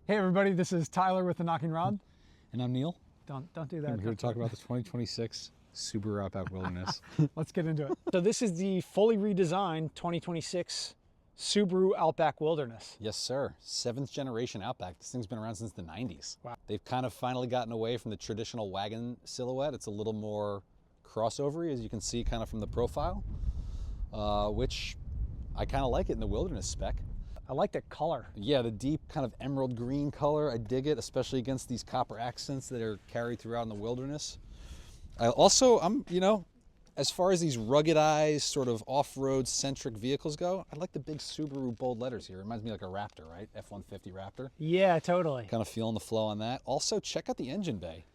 Hey everybody, this is Tyler with the Knocking Rod. And I'm Neil. Don't do that. I'm here to talk about the 2026 Subaru Outback Wilderness. Let's get into it. So this is the fully redesigned 2026 Subaru Outback Wilderness. Yes, sir. 7th generation Outback. This thing's been around since the 90s. Wow. They've kind of finally gotten away from the traditional wagon silhouette. It's a little more crossover-y, as you can see kind of from the profile, which I kind of like it in the Wilderness spec. I like the color. Yeah, the deep kind of emerald green color. I dig it, especially against these copper accents that are carried throughout in the Wilderness. As far as these ruggedized sort of off-road centric vehicles go, I like the big Subaru bold letters here. It reminds me like a Raptor, right? F-150 Raptor. Yeah, totally. Kind of feeling the flow on that. Also, check out the engine bay.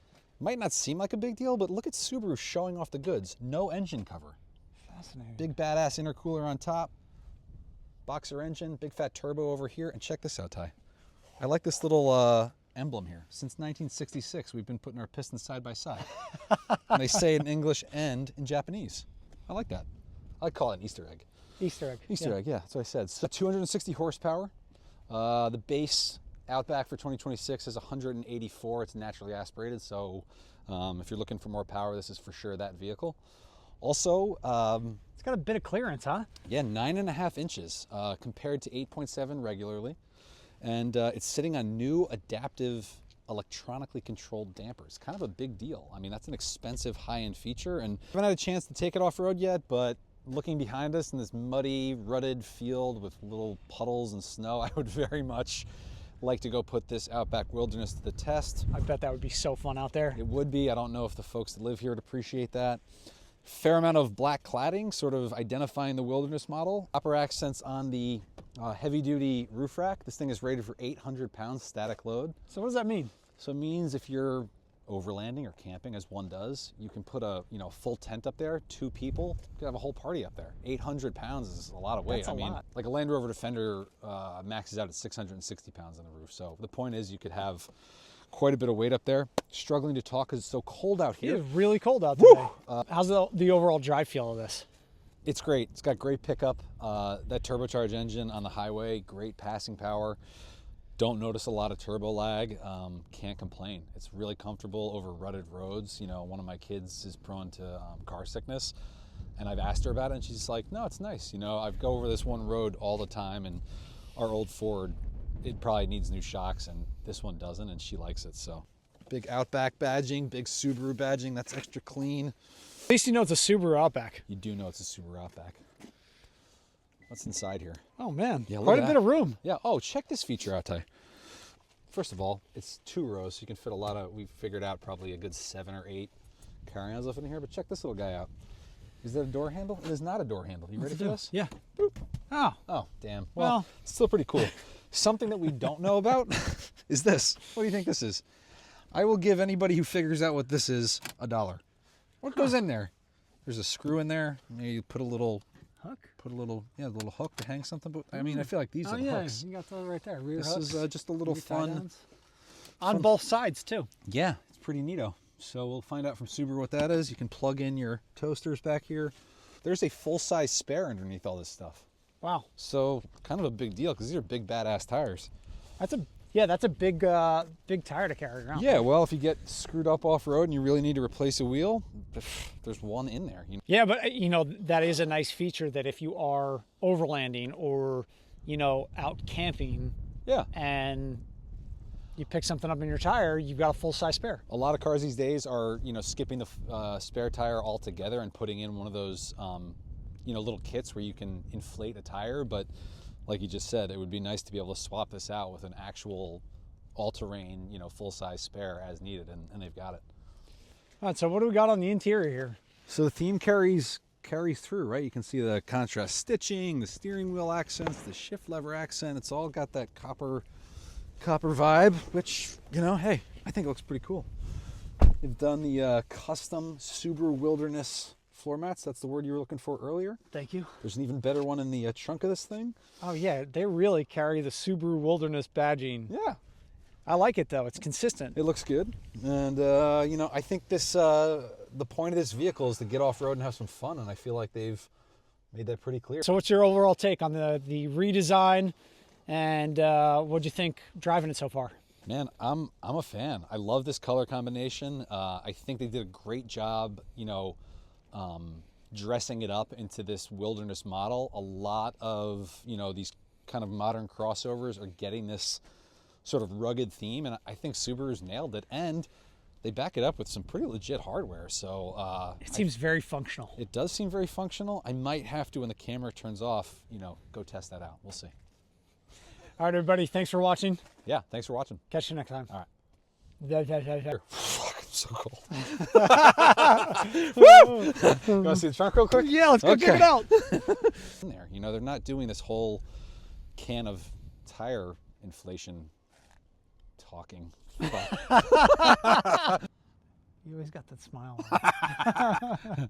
Might not seem like a big deal, but look at Subaru showing off the goods. No engine cover. Fascinating. Big badass intercooler on top. Boxer engine, big fat turbo over here, and check this out, Ty. I like this little emblem here. Since 1966, we've been putting our pistons side by side. And they say it in English and in Japanese. I like that. I call it an Easter egg. Easter egg. Easter egg, yeah, that's what I said. So 260 horsepower. The base Outback for 2026 is 184. It's naturally aspirated, so if you're looking for more power, this is for sure that vehicle. Also, it's got a bit of clearance, huh? yeah, 9.5 inches compared to 8.7 regularly. And it's sitting on new adaptive electronically controlled dampers. Kind of a big deal. I mean, that's an expensive high-end feature, and I haven't had a chance to take it off-road yet, but looking behind us in this muddy, rutted field with little puddles and snow, I would very much like to go put this Outback Wilderness to the test. I bet that would be so fun out there. It would be. I don't know if the folks that live here would appreciate that. Fair amount of black cladding, sort of identifying the Wilderness model. Copper accents on the heavy-duty roof rack. This thing is rated for 800 pounds static load. So what does that mean? So it means if you're overlanding or camping, as one does, you can put a full tent up there, 2 people, you could have a whole party up there. 800 pounds is a lot of weight. That's a lot. Like a Land Rover Defender maxes out at 660 pounds on the roof. So the point is you could have quite a bit of weight up there. Struggling to talk because it's so cold out here. It is really cold out today. How's the overall drive feel of this? It's great. It's got great pickup. That turbocharged engine on the highway, great passing power. Don't notice a lot of turbo lag. Can't complain. It's really comfortable over rutted roads. You know, one of my kids is prone to car sickness, and I've asked her about it, and she's like, no, it's nice. You know, I go over this one road all the time, and our old Ford, it probably needs new shocks, and this one doesn't, and she likes it. So big Outback badging, big Subaru badging. That's extra clean. At least you know it's a Subaru Outback. You do know it's a Subaru Outback. What's inside here? Oh man, Yeah, quite a bit of room. Yeah, oh, check this feature out, Ty. First of all, it's 2 rows, so you can fit a lot of, we figured out probably a good 7 or 8 carry-ons up in here, but check this little guy out. Is that a door handle? It is not a door handle. You ready for this? Yeah. Boop. Oh. Oh, damn. Well, it's still pretty cool. Something that we don't know about is this. What do you think this is? I will give anybody who figures out what this is $1. What goes in there? There's a screw in there. Maybe you put a little Hook? Put a little hook to hang something. But I mean, I feel like these are the hooks. You got those right there. Rear This hooks. is just a little fun. On both sides too. Yeah, it's pretty neato. So we'll find out from Subaru what that is. You can plug in your toasters back here. There's a full-size spare underneath all this stuff. Wow. So kind of a big deal because these are big badass tires. That's a big big tire to carry around. Yeah, well, if you get screwed up off-road and you really need to replace a wheel, there's one in there. You know? Yeah, but you know, that is a nice feature that if you are overlanding or, you know, out camping, yeah, and you pick something up in your tire, you've got a full-size spare. A lot of cars these days are, skipping the spare tire altogether and putting in one of those, little kits where you can inflate a tire. But like you just said, it would be nice to be able to swap this out with an actual all-terrain, full-size spare as needed, and they've got it. All right, so what do we got on the interior here? So the theme carries through, right? You can see the contrast stitching, the steering wheel accents, the shift lever accent. It's all got that copper vibe, which, hey, I think it looks pretty cool. They've done the custom Subaru Wilderness floor mats. That's the word you were looking for earlier. Thank you. There's an even better one in the trunk of this thing. Oh yeah, they really carry the Subaru Wilderness badging. Yeah. I like it though, it's consistent. It looks good. And, I think this, the point of this vehicle is to get off-road and have some fun, and I feel like they've made that pretty clear. So what's your overall take on the redesign, and what'd you think driving it so far? Man, I'm a fan. I love this color combination. I think they did a great job, dressing it up into this wilderness model. A lot of, these kind of modern crossovers are getting this sort of rugged theme, and I think Subaru's nailed it. And they back it up with some pretty legit hardware. So it seems very functional. it does seem very functional. I might have to, when the camera turns off, go test that out. We'll see. All right, everybody, thanks for watching. Yeah, thanks for watching. Catch you next time. All right. Fuck, I'm so cold. Woo! You want to see the trunk real quick? Yeah, let's go check it out. In there, they're not doing this whole can of tire inflation talking. You always got that smile on.